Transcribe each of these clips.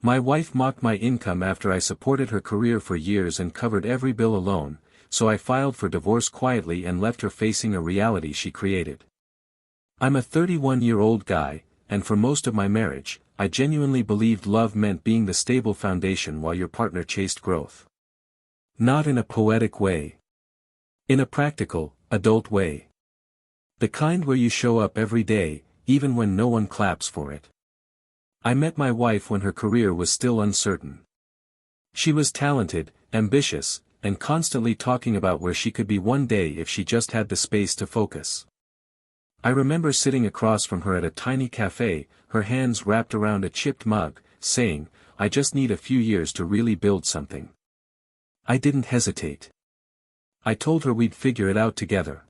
My wife mocked my income after I supported her career for years and covered every bill alone, so I filed for divorce quietly and left her facing a reality she created. I'm a 31-year-old guy, and for most of my marriage, I genuinely believed love meant being the stable foundation while your partner chased growth. Not in a poetic way. In a practical, adult way. The kind where you show up every day, even when no one claps for it. I met my wife when her career was still uncertain. She was talented, ambitious, and constantly talking about where she could be one day if she just had the space to focus. I remember sitting across from her at a tiny cafe, her hands wrapped around a chipped mug, saying, "I just need a few years to really build something." I didn't hesitate. I told her we'd figure it out together.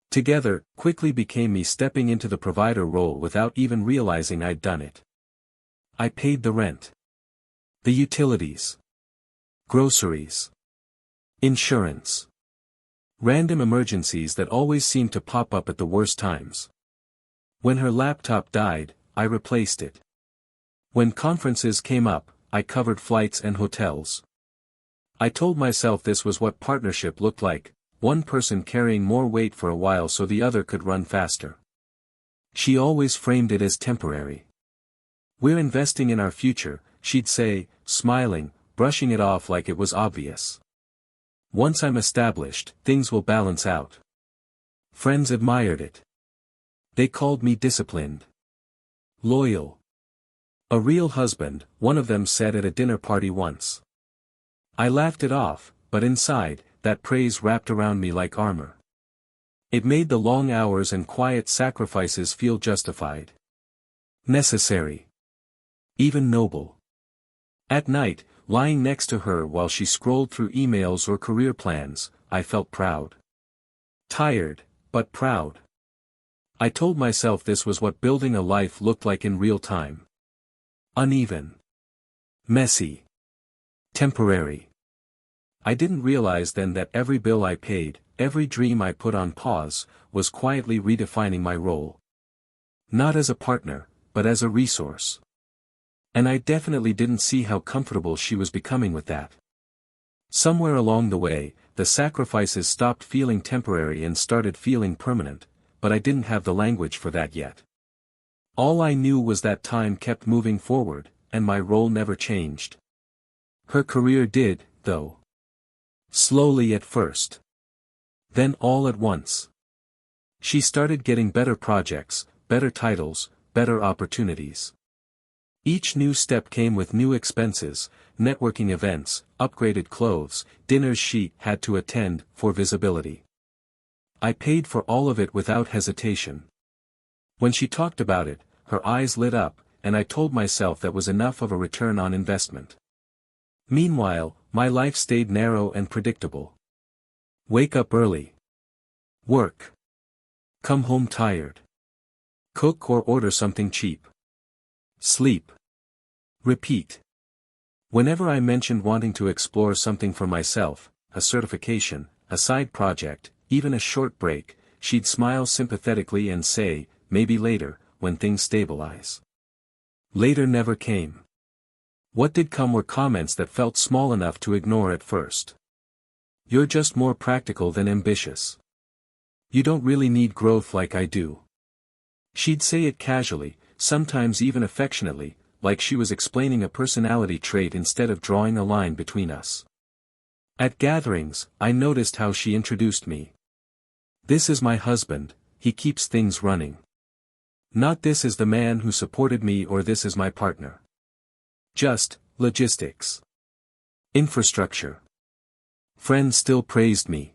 Together quickly became me stepping into the provider role without even realizing I'd done it. I paid the rent, the utilities, groceries, insurance. Random emergencies that always seemed to pop up at the worst times. When her laptop died, I replaced it. When conferences came up, I covered flights and hotels. I told myself this was what partnership looked like, one person carrying more weight for a while so the other could run faster. She always framed it as temporary. "We're investing in our future," she'd say, smiling, brushing it off like it was obvious. "Once I'm established, things will balance out." Friends admired it. They called me disciplined. Loyal. A real husband, one of them said at a dinner party once. I laughed it off, but inside, that praise wrapped around me like armor. It made the long hours and quiet sacrifices feel justified. Necessary. Even noble. At night, lying next to her while she scrolled through emails or career plans, I felt proud. Tired, but proud. I told myself this was what building a life looked like in real time. Uneven. Messy. Temporary. I didn't realize then that every bill I paid, every dream I put on pause, was quietly redefining my role. Not as a partner, but as a resource. And I definitely didn't see how comfortable she was becoming with that. Somewhere along the way, the sacrifices stopped feeling temporary and started feeling permanent, but I didn't have the language for that yet. All I knew was that time kept moving forward, and my role never changed. Her career did, though. Slowly at first. Then all at once. She started getting better projects, better titles, better opportunities. Each new step came with new expenses, networking events, upgraded clothes, dinners she had to attend for visibility. I paid for all of it without hesitation. When she talked about it, her eyes lit up, and I told myself that was enough of a return on investment. Meanwhile, my life stayed narrow and predictable. Wake up early. Work. Come home tired. Cook or order something cheap. Sleep. Repeat. Whenever I mentioned wanting to explore something for myself, a certification, a side project, even a short break, she'd smile sympathetically and say, "Maybe later, when things stabilize." Later never came. What did come were comments that felt small enough to ignore at first. "You're just more practical than ambitious. You don't really need growth like I do." She'd say it casually, sometimes even affectionately, like she was explaining a personality trait instead of drawing a line between us. At gatherings, I noticed how she introduced me. "This is my husband, he keeps things running." Not "this is the man who supported me" or "this is my partner." Just, logistics. Infrastructure. Friends still praised me.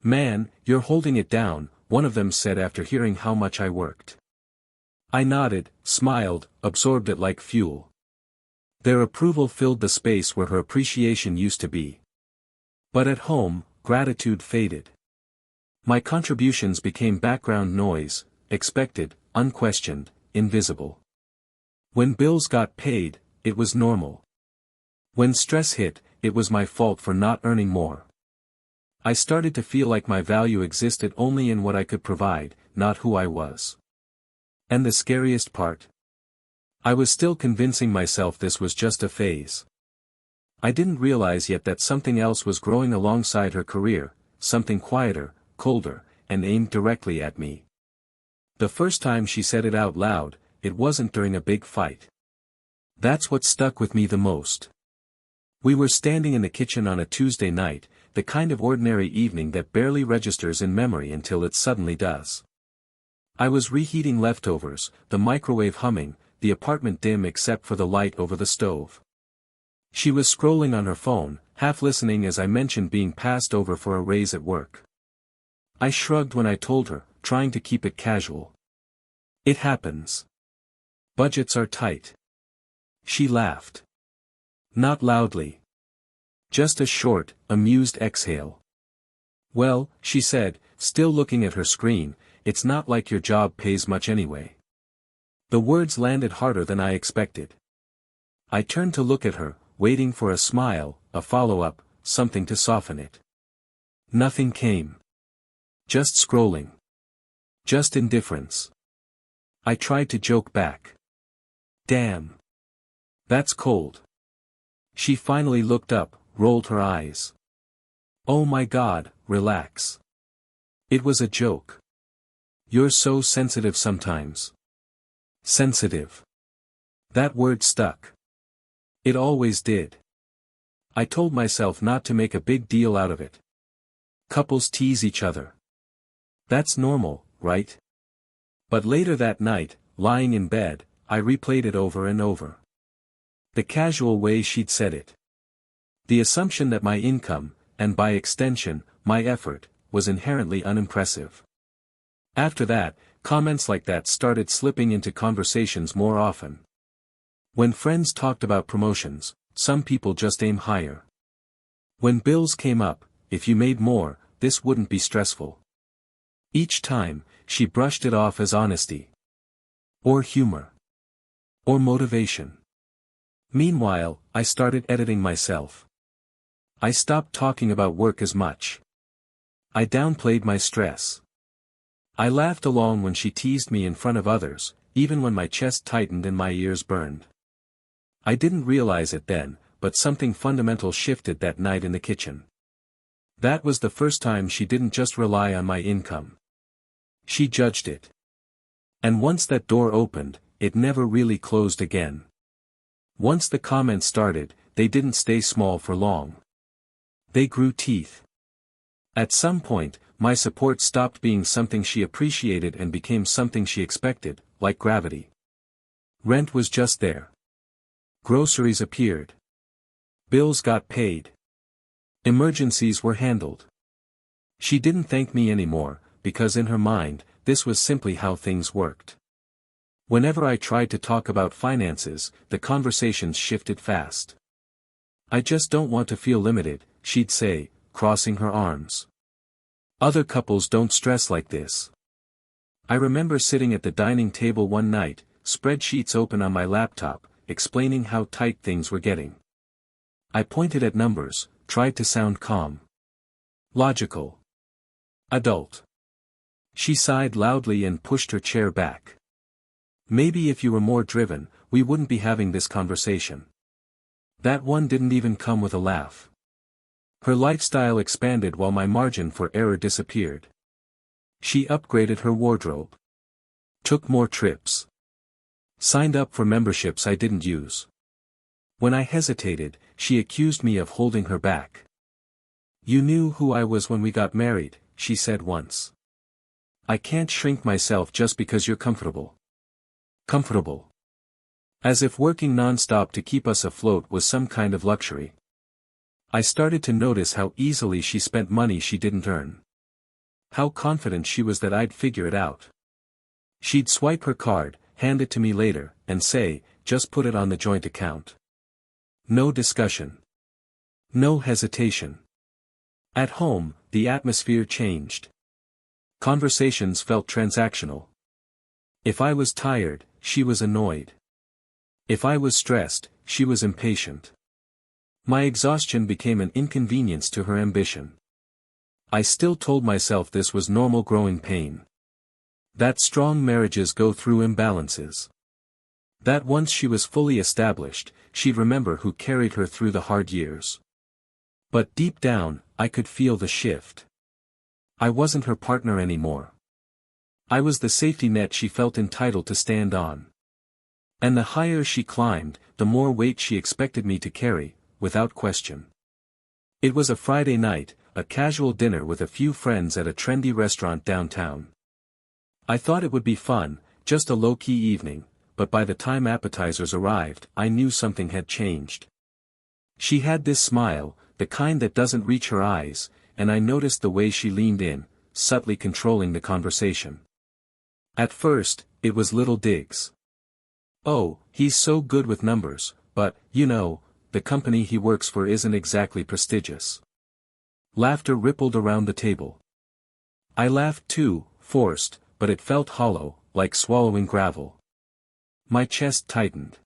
"Man, you're holding it down," one of them said after hearing how much I worked. I nodded, smiled, absorbed it like fuel. Their approval filled the space where her appreciation used to be. But at home, gratitude faded. My contributions became background noise, expected, unquestioned, invisible. When bills got paid, it was normal. When stress hit, it was my fault for not earning more. I started to feel like my value existed only in what I could provide, not who I was. And the scariest part? I was still convincing myself this was just a phase. I didn't realize yet that something else was growing alongside her career, something quieter, colder, and aimed directly at me. The first time she said it out loud, it wasn't during a big fight. That's what stuck with me the most. We were standing in the kitchen on a Tuesday night, the kind of ordinary evening that barely registers in memory until it suddenly does. I was reheating leftovers, the microwave humming, the apartment dim except for the light over the stove. She was scrolling on her phone, half listening as I mentioned being passed over for a raise at work. I shrugged when I told her, trying to keep it casual. It happens. Budgets are tight. She laughed. Not loudly. Just a short, amused exhale. Well, she said, still looking at her screen, it's not like your job pays much anyway. The words landed harder than I expected. I turned to look at her, waiting for a smile, a follow-up, something to soften it. Nothing came. Just scrolling. Just indifference. I tried to joke back. Damn. That's cold. She finally looked up, rolled her eyes. Oh my God, relax. It was a joke. You're so sensitive sometimes. Sensitive. That word stuck. It always did. I told myself not to make a big deal out of it. Couples tease each other. That's normal, right? But later that night, lying in bed, I replayed it over and over. The casual way she'd said it. The assumption that my income, and by extension, my effort, was inherently unimpressive. After that, comments like that started slipping into conversations more often. When friends talked about promotions, some people just aim higher. When bills came up, if you made more, this wouldn't be stressful. Each time, she brushed it off as honesty. Or humor. Or motivation. Meanwhile, I started editing myself. I stopped talking about work as much. I downplayed my stress. I laughed along when she teased me in front of others, even when my chest tightened and my ears burned. I didn't realize it then, but something fundamental shifted that night in the kitchen. That was the first time she didn't just rely on my income. She judged it. And once that door opened, it never really closed again. Once the comments started, they didn't stay small for long. They grew teeth. At some point, my support stopped being something she appreciated and became something she expected, like gravity. Rent was just there. Groceries appeared. Bills got paid. Emergencies were handled. She didn't thank me anymore, because in her mind, this was simply how things worked. Whenever I tried to talk about finances, the conversations shifted fast. I just don't want to feel limited, she'd say, crossing her arms. Other couples don't stress like this. I remember sitting at the dining table one night, spreadsheets open on my laptop, explaining how tight things were getting. I pointed at numbers, tried to sound calm. Logical. Adult. She sighed loudly and pushed her chair back. Maybe if you were more driven, we wouldn't be having this conversation. That one didn't even come with a laugh. Her lifestyle expanded while my margin for error disappeared. She upgraded her wardrobe. Took more trips. Signed up for memberships I didn't use. When I hesitated, she accused me of holding her back. You knew who I was when we got married, she said once. I can't shrink myself just because you're comfortable. Comfortable. As if working non-stop to keep us afloat was some kind of luxury. I started to notice how easily she spent money she didn't earn. How confident she was that I'd figure it out. She'd swipe her card, hand it to me later, and say, just put it on the joint account. No discussion. No hesitation. At home, the atmosphere changed. Conversations felt transactional. If I was tired, she was annoyed. If I was stressed, she was impatient. My exhaustion became an inconvenience to her ambition. I still told myself this was normal growing pain. That strong marriages go through imbalances. That once she was fully established, she'd remember who carried her through the hard years. But deep down, I could feel the shift. I wasn't her partner anymore. I was the safety net she felt entitled to stand on. And the higher she climbed, the more weight she expected me to carry, without question. It was a Friday night, a casual dinner with a few friends at a trendy restaurant downtown. I thought it would be fun, just a low-key evening, but by the time appetizers arrived, I knew something had changed. She had this smile, the kind that doesn't reach her eyes, and I noticed the way she leaned in, subtly controlling the conversation. At first, it was little digs. "Oh, he's so good with numbers, but, you know, the company he works for isn't exactly prestigious." Laughter rippled around the table. I laughed too, forced, but it felt hollow, like swallowing gravel. My chest tightened.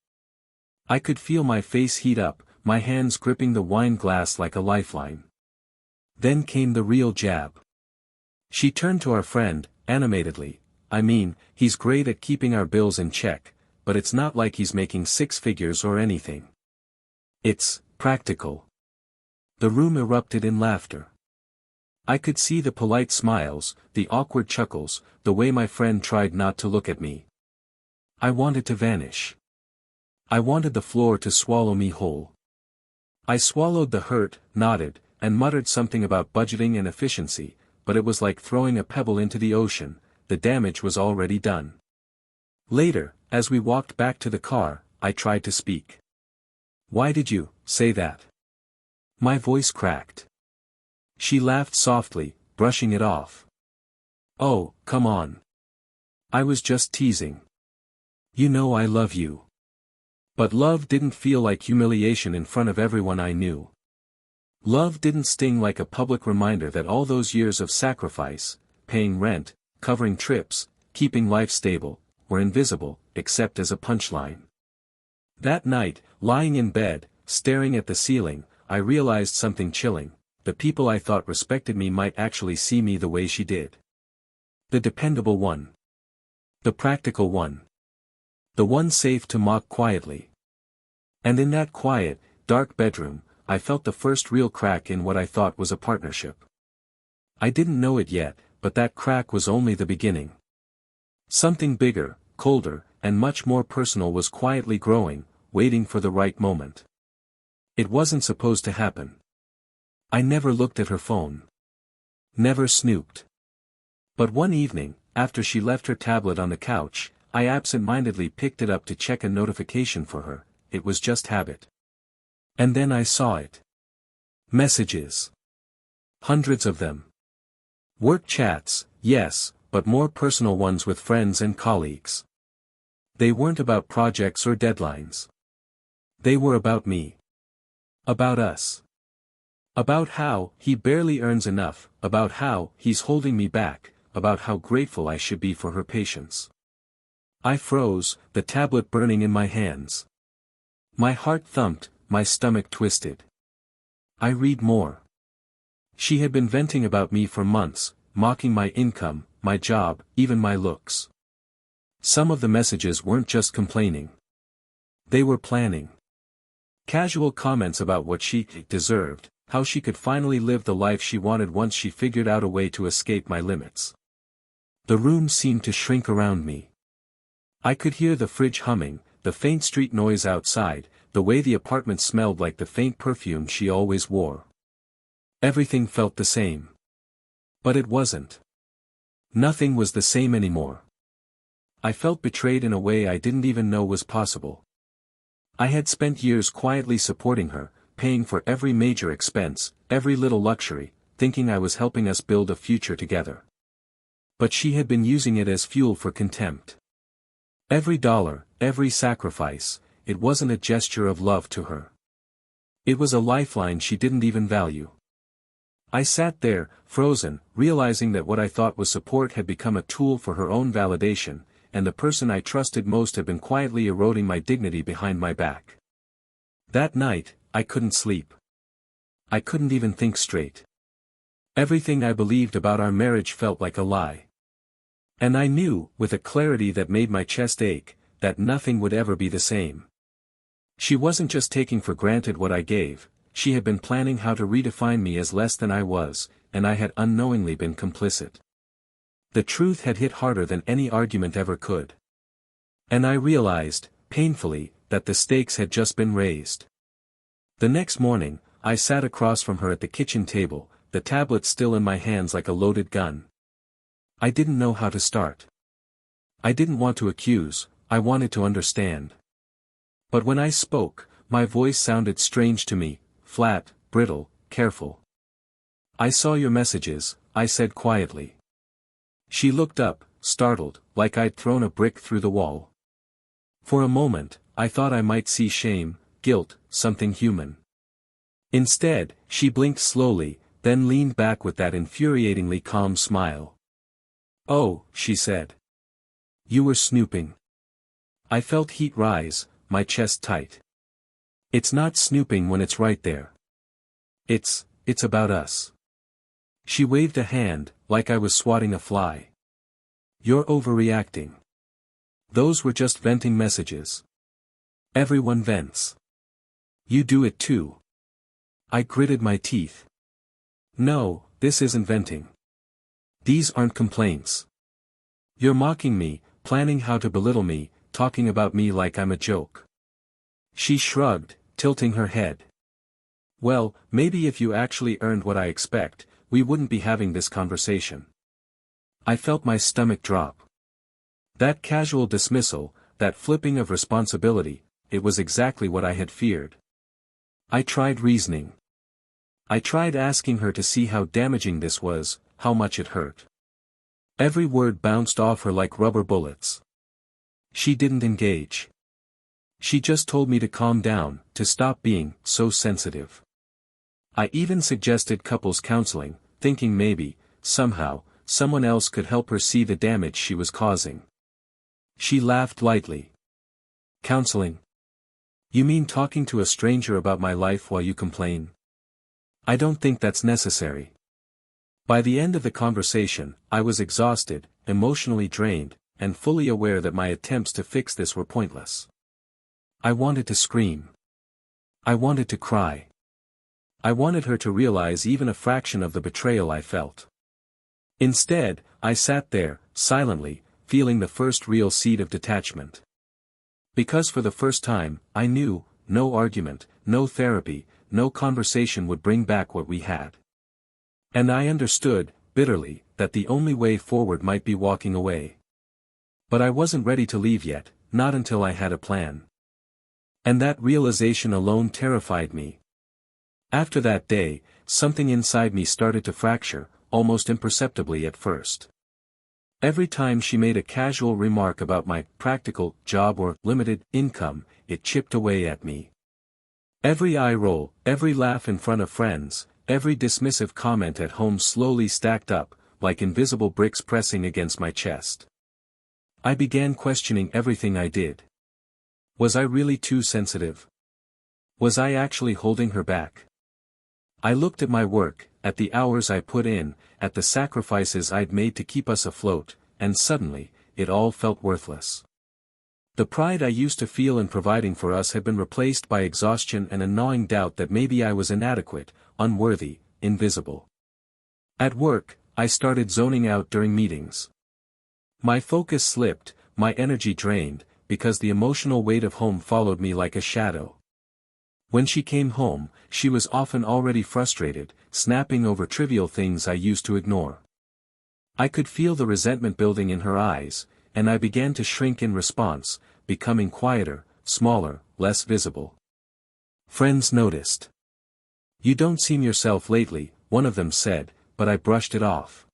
I could feel my face heat up, my hands gripping the wine glass like a lifeline. Then came the real jab. She turned to our friend, animatedly. "I mean, he's great at keeping our bills in check, but it's not like he's making six figures or anything. It's practical." The room erupted in laughter. I could see the polite smiles, the awkward chuckles, the way my friend tried not to look at me. I wanted to vanish. I wanted the floor to swallow me whole. I swallowed the hurt, nodded, and muttered something about budgeting and efficiency, but it was like throwing a pebble into the ocean. The damage was already done. Later, as we walked back to the car, I tried to speak. "Why did you say that?" My voice cracked. She laughed softly, brushing it off. "Oh, come on. I was just teasing. You know I love you." But love didn't feel like humiliation in front of everyone I knew. Love didn't sting like a public reminder that all those years of sacrifice, paying rent, covering trips, keeping life stable, were invisible, except as a punchline. That night, lying in bed, staring at the ceiling, I realized something chilling. The people I thought respected me might actually see me the way she did. The dependable one. The practical one. The one safe to mock quietly. And in that quiet, dark bedroom, I felt the first real crack in what I thought was a partnership. I didn't know it yet, but that crack was only the beginning. Something bigger, colder, and much more personal was quietly growing, waiting for the right moment. It wasn't supposed to happen. I never looked at her phone. Never snooped. But one evening, after she left her tablet on the couch, I absent-mindedly picked it up to check a notification for her. It was just habit. And then I saw it. Messages. Hundreds of them. Work chats, yes, but more personal ones with friends and colleagues. They weren't about projects or deadlines. They were about me. About us. About how he barely earns enough, about how he's holding me back, about how grateful I should be for her patience. I froze, the tablet burning in my hands. My heart thumped, my stomach twisted. I read more. She had been venting about me for months, mocking my income, my job, even my looks. Some of the messages weren't just complaining. They were planning. Casual comments about what she deserved, how she could finally live the life she wanted once she figured out a way to escape my limits. The room seemed to shrink around me. I could hear the fridge humming, the faint street noise outside, the way the apartment smelled like the faint perfume she always wore. Everything felt the same. But it wasn't. Nothing was the same anymore. I felt betrayed in a way I didn't even know was possible. I had spent years quietly supporting her, paying for every major expense, every little luxury, thinking I was helping us build a future together. But she had been using it as fuel for contempt. Every dollar, every sacrifice, it wasn't a gesture of love to her. It was a lifeline she didn't even value. I sat there, frozen, realizing that what I thought was support had become a tool for her own validation, and the person I trusted most had been quietly eroding my dignity behind my back. That night, I couldn't sleep. I couldn't even think straight. Everything I believed about our marriage felt like a lie. And I knew, with a clarity that made my chest ache, that nothing would ever be the same. She wasn't just taking for granted what I gave, she had been planning how to redefine me as less than I was, and I had unknowingly been complicit. The truth had hit harder than any argument ever could. And I realized, painfully, that the stakes had just been raised. The next morning, I sat across from her at the kitchen table, the tablet still in my hands like a loaded gun. I didn't know how to start. I didn't want to accuse, I wanted to understand. But when I spoke, my voice sounded strange to me, flat, brittle, careful. "I saw your messages," I said quietly. She looked up, startled, like I'd thrown a brick through the wall. For a moment, I thought I might see shame, guilt, something human. Instead, she blinked slowly, then leaned back with that infuriatingly calm smile. "Oh," she said. "You were snooping." I felt heat rise, my chest tight. "It's not snooping when it's right there. It's about us." She waved a hand, like I was swatting a fly. "You're overreacting. Those were just venting messages. Everyone vents. You do it too." I gritted my teeth. "No, this isn't venting. These aren't complaints. You're mocking me, planning how to belittle me, talking about me like I'm a joke." She shrugged, tilting her head. "Well, maybe if you actually earned what I expect, we wouldn't be having this conversation." I felt my stomach drop. That casual dismissal, that flipping of responsibility, it was exactly what I had feared. I tried reasoning. I tried asking her to see how damaging this was, how much it hurt. Every word bounced off her like rubber bullets. She didn't engage. She just told me to calm down, to stop being so sensitive. I even suggested couples counseling, thinking maybe, somehow, someone else could help her see the damage she was causing. She laughed lightly. "Counseling? You mean talking to a stranger about my life while you complain? I don't think that's necessary." By the end of the conversation, I was exhausted, emotionally drained, and fully aware that my attempts to fix this were pointless. I wanted to scream. I wanted to cry. I wanted her to realize even a fraction of the betrayal I felt. Instead, I sat there, silently, feeling the first real seed of detachment. Because for the first time, I knew, no argument, no therapy, no conversation would bring back what we had. And I understood, bitterly, that the only way forward might be walking away. But I wasn't ready to leave yet, not until I had a plan. And that realization alone terrified me. After that day, something inside me started to fracture, almost imperceptibly at first. Every time she made a casual remark about my practical job or limited income, it chipped away at me. Every eye roll, every laugh in front of friends, every dismissive comment at home slowly stacked up, like invisible bricks pressing against my chest. I began questioning everything I did. Was I really too sensitive? Was I actually holding her back? I looked at my work, at the hours I put in, at the sacrifices I'd made to keep us afloat, and suddenly, it all felt worthless. The pride I used to feel in providing for us had been replaced by exhaustion and a gnawing doubt that maybe I was inadequate, unworthy, invisible. At work, I started zoning out during meetings. My focus slipped, my energy drained, because the emotional weight of home followed me like a shadow. When she came home, she was often already frustrated, snapping over trivial things I used to ignore. I could feel the resentment building in her eyes, and I began to shrink in response, becoming quieter, smaller, less visible. Friends noticed. "You don't seem yourself lately," one of them said, but I brushed it off.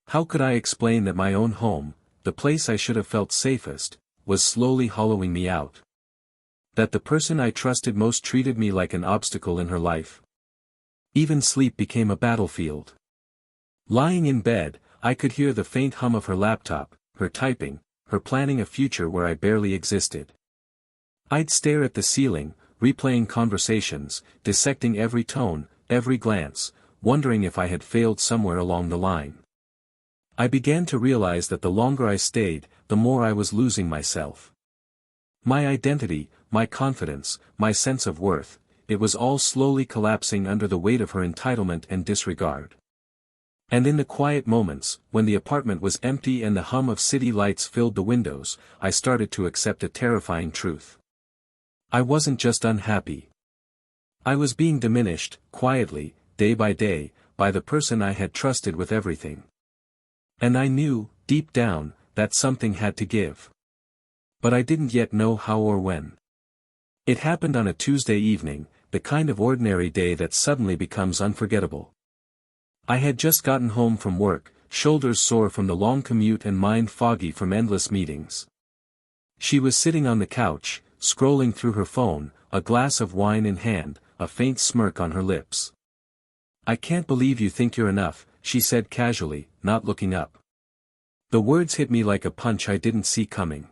How could I explain that my own home, the place I should have felt safest, was slowly hollowing me out? That the person I trusted most treated me like an obstacle in her life? Even sleep became a battlefield. Lying in bed, I could hear the faint hum of her laptop, her typing, her planning a future where I barely existed. I'd stare at the ceiling, replaying conversations, dissecting every tone, every glance, wondering if I had failed somewhere along the line. I began to realize that the longer I stayed, the more I was losing myself. My identity, my confidence, my sense of worth, it was all slowly collapsing under the weight of her entitlement and disregard. And in the quiet moments, when the apartment was empty and the hum of city lights filled the windows, I started to accept a terrifying truth. I wasn't just unhappy. I was being diminished, quietly, day by day, by the person I had trusted with everything. And I knew, deep down, that something had to give. But I didn't yet know how or when. It happened on a Tuesday evening, the kind of ordinary day that suddenly becomes unforgettable. I had just gotten home from work, shoulders sore from the long commute and mind foggy from endless meetings. She was sitting on the couch, scrolling through her phone, a glass of wine in hand, a faint smirk on her lips. "I can't believe you think you're enough," she said casually, not looking up. The words hit me like a punch I didn't see coming.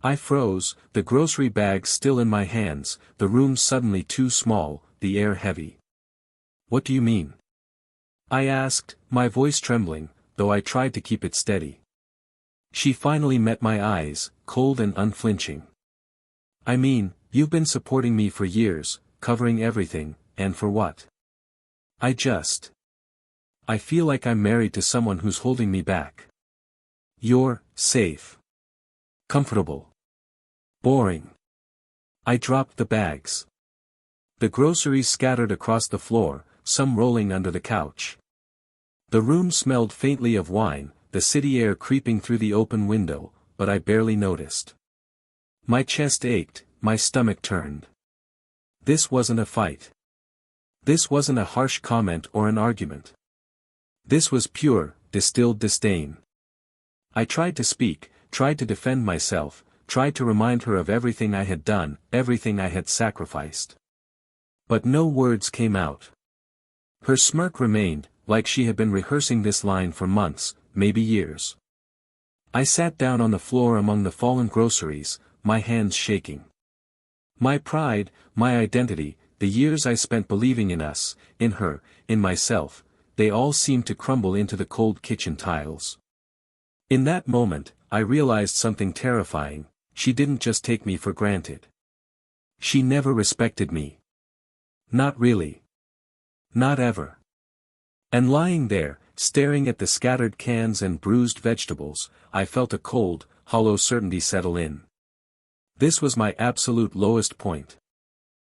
I froze, the grocery bag still in my hands, the room suddenly too small, the air heavy. "What do you mean?" I asked, my voice trembling, though I tried to keep it steady. She finally met my eyes, cold and unflinching. "I mean, you've been supporting me for years, covering everything, and for what? I feel like I'm married to someone who's holding me back. You're safe. Comfortable. Boring." I dropped the bags. The groceries scattered across the floor, some rolling under the couch. The room smelled faintly of wine, the city air creeping through the open window, but I barely noticed. My chest ached, my stomach turned. This wasn't a fight. This wasn't a harsh comment or an argument. This was pure, distilled disdain. I tried to speak, tried to defend myself, tried to remind her of everything I had done, everything I had sacrificed. But no words came out. Her smirk remained, like she had been rehearsing this line for months, maybe years. I sat down on the floor among the fallen groceries, my hands shaking. My pride, my identity, the years I spent believing in us, in her, in myself, they all seemed to crumble into the cold kitchen tiles. In that moment, I realized something terrifying: she didn't just take me for granted. She never respected me. Not really. Not ever. And lying there, staring at the scattered cans and bruised vegetables, I felt a cold, hollow certainty settle in. This was my absolute lowest point.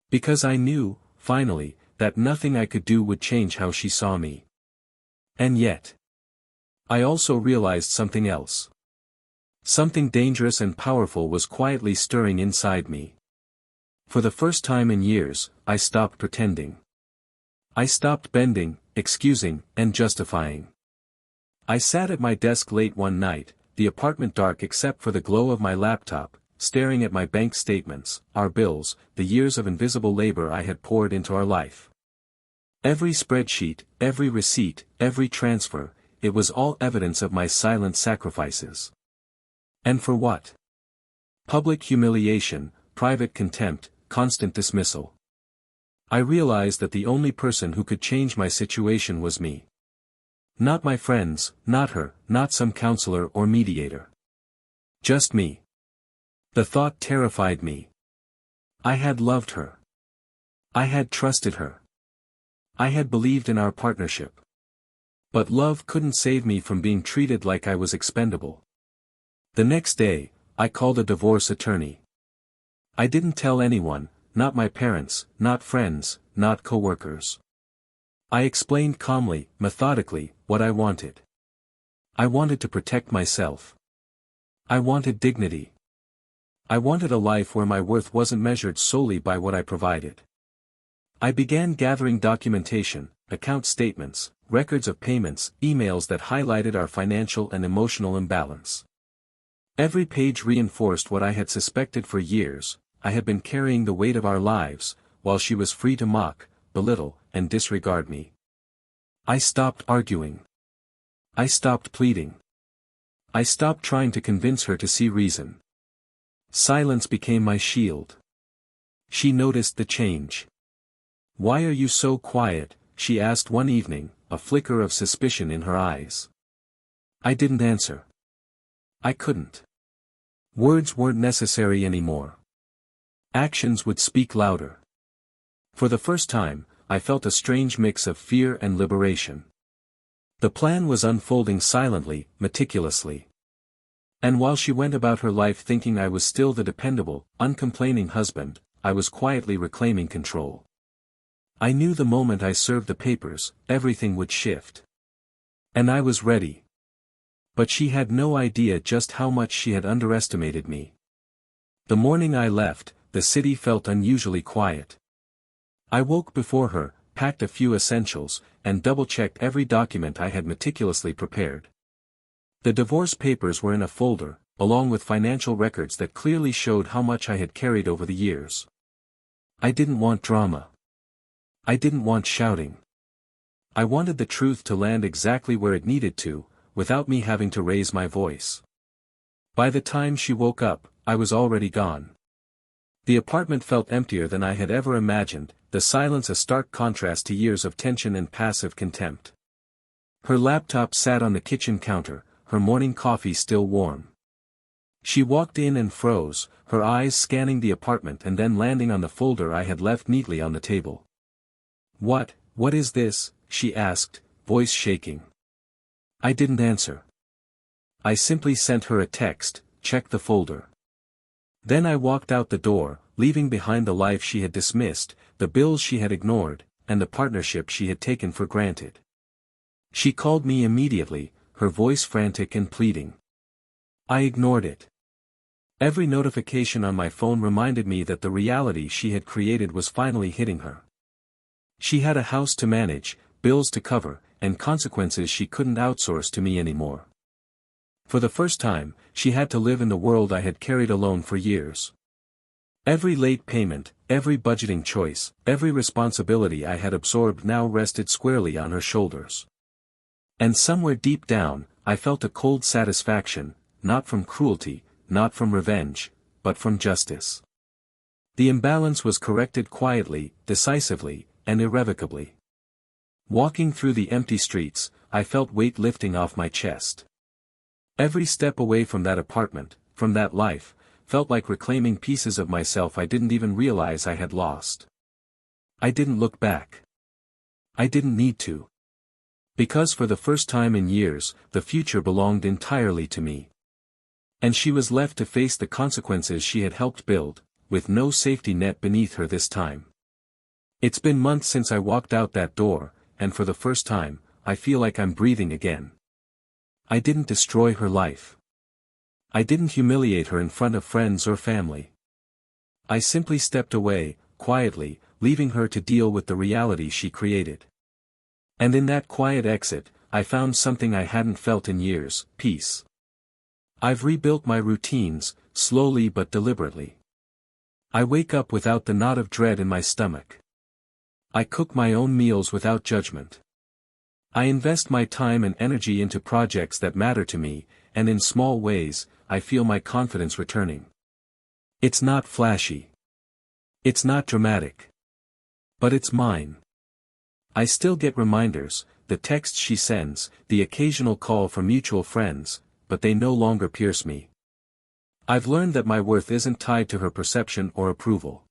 Because I knew, finally, that nothing I could do would change how she saw me. And yet, I also realized something else. Something dangerous and powerful was quietly stirring inside me. For the first time in years, I stopped pretending. I stopped bending, excusing, and justifying. I sat at my desk late one night, the apartment dark except for the glow of my laptop, staring at my bank statements, our bills, the years of invisible labor I had poured into our life. Every spreadsheet, every receipt, every transfer, it was all evidence of my silent sacrifices. And for what? Public humiliation, private contempt, constant dismissal. I realized that the only person who could change my situation was me. Not my friends, not her, not some counselor or mediator. Just me. The thought terrified me. I had loved her. I had trusted her. I had believed in our partnership. But love couldn't save me from being treated like I was expendable. The next day, I called a divorce attorney. I didn't tell anyone, not my parents, not friends, not coworkers. I explained calmly, methodically, what I wanted. I wanted to protect myself. I wanted dignity. I wanted a life where my worth wasn't measured solely by what I provided. I began gathering documentation, account statements, records of payments, emails that highlighted our financial and emotional imbalance. Every page reinforced what I had suspected for years: I had been carrying the weight of our lives, while she was free to mock, belittle, and disregard me. I stopped arguing. I stopped pleading. I stopped trying to convince her to see reason. Silence became my shield. She noticed the change. "Why are you so quiet?" she asked one evening, a flicker of suspicion in her eyes. I didn't answer. I couldn't. Words weren't necessary anymore. Actions would speak louder. For the first time, I felt a strange mix of fear and liberation. The plan was unfolding silently, meticulously. And while she went about her life thinking I was still the dependable, uncomplaining husband, I was quietly reclaiming control. I knew the moment I served the papers, everything would shift. And I was ready. But she had no idea just how much she had underestimated me. The morning I left, the city felt unusually quiet. I woke before her, packed a few essentials, and double-checked every document I had meticulously prepared. The divorce papers were in a folder, along with financial records that clearly showed how much I had carried over the years. I didn't want drama. I didn't want shouting. I wanted the truth to land exactly where it needed to, without me having to raise my voice. By the time she woke up, I was already gone. The apartment felt emptier than I had ever imagined, the silence a stark contrast to years of tension and passive contempt. Her laptop sat on the kitchen counter, her morning coffee still warm. She walked in and froze, her eyes scanning the apartment and then landing on the folder I had left neatly on the table. What is this?" she asked, voice shaking. I didn't answer. I simply sent her a text, "Check the folder." Then I walked out the door, leaving behind the life she had dismissed, the bills she had ignored, and the partnership she had taken for granted. She called me immediately, her voice frantic and pleading. I ignored it. Every notification on my phone reminded me that the reality she had created was finally hitting her. She had a house to manage, bills to cover, and consequences she couldn't outsource to me anymore. For the first time, she had to live in the world I had carried alone for years. Every late payment, every budgeting choice, every responsibility I had absorbed now rested squarely on her shoulders. And somewhere deep down, I felt a cold satisfaction, not from cruelty, not from revenge, but from justice. The imbalance was corrected quietly, decisively, and irrevocably. Walking through the empty streets, I felt weight lifting off my chest. Every step away from that apartment, from that life, felt like reclaiming pieces of myself I didn't even realize I had lost. I didn't look back. I didn't need to. Because for the first time in years, the future belonged entirely to me. And she was left to face the consequences she had helped build, with no safety net beneath her this time. It's been months since I walked out that door, and for the first time, I feel like I'm breathing again. I didn't destroy her life. I didn't humiliate her in front of friends or family. I simply stepped away, quietly, leaving her to deal with the reality she created. And in that quiet exit, I found something I hadn't felt in years: peace. I've rebuilt my routines, slowly but deliberately. I wake up without the knot of dread in my stomach. I cook my own meals without judgment. I invest my time and energy into projects that matter to me, and in small ways, I feel my confidence returning. It's not flashy. It's not dramatic. But it's mine. I still get reminders, the texts she sends, the occasional call from mutual friends, but they no longer pierce me. I've learned that my worth isn't tied to her perception or approval.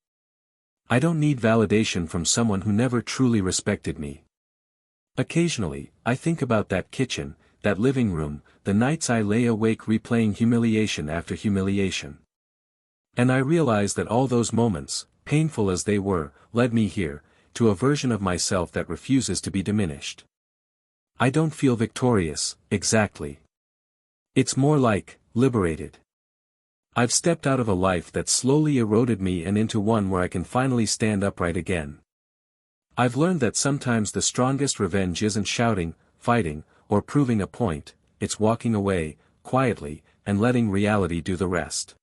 I don't need validation from someone who never truly respected me. Occasionally, I think about that kitchen, that living room, the nights I lay awake replaying humiliation after humiliation. And I realize that all those moments, painful as they were, led me here, to a version of myself that refuses to be diminished. I don't feel victorious, exactly. It's more like, liberated. I've stepped out of a life that slowly eroded me and into one where I can finally stand upright again. I've learned that sometimes the strongest revenge isn't shouting, fighting, or proving a point, it's walking away, quietly, and letting reality do the rest.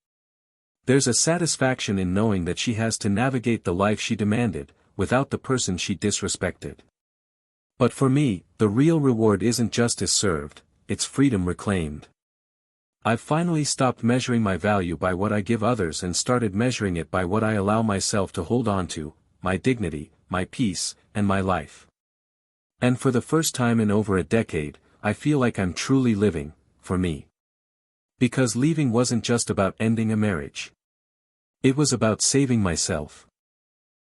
There's a satisfaction in knowing that she has to navigate the life she demanded, without the person she disrespected. But for me, the real reward isn't justice served, it's freedom reclaimed. I've finally stopped measuring my value by what I give others and started measuring it by what I allow myself to hold on to, my dignity, my peace, and my life. And for the first time in over a decade, I feel like I'm truly living, for me. Because leaving wasn't just about ending a marriage. It was about saving myself.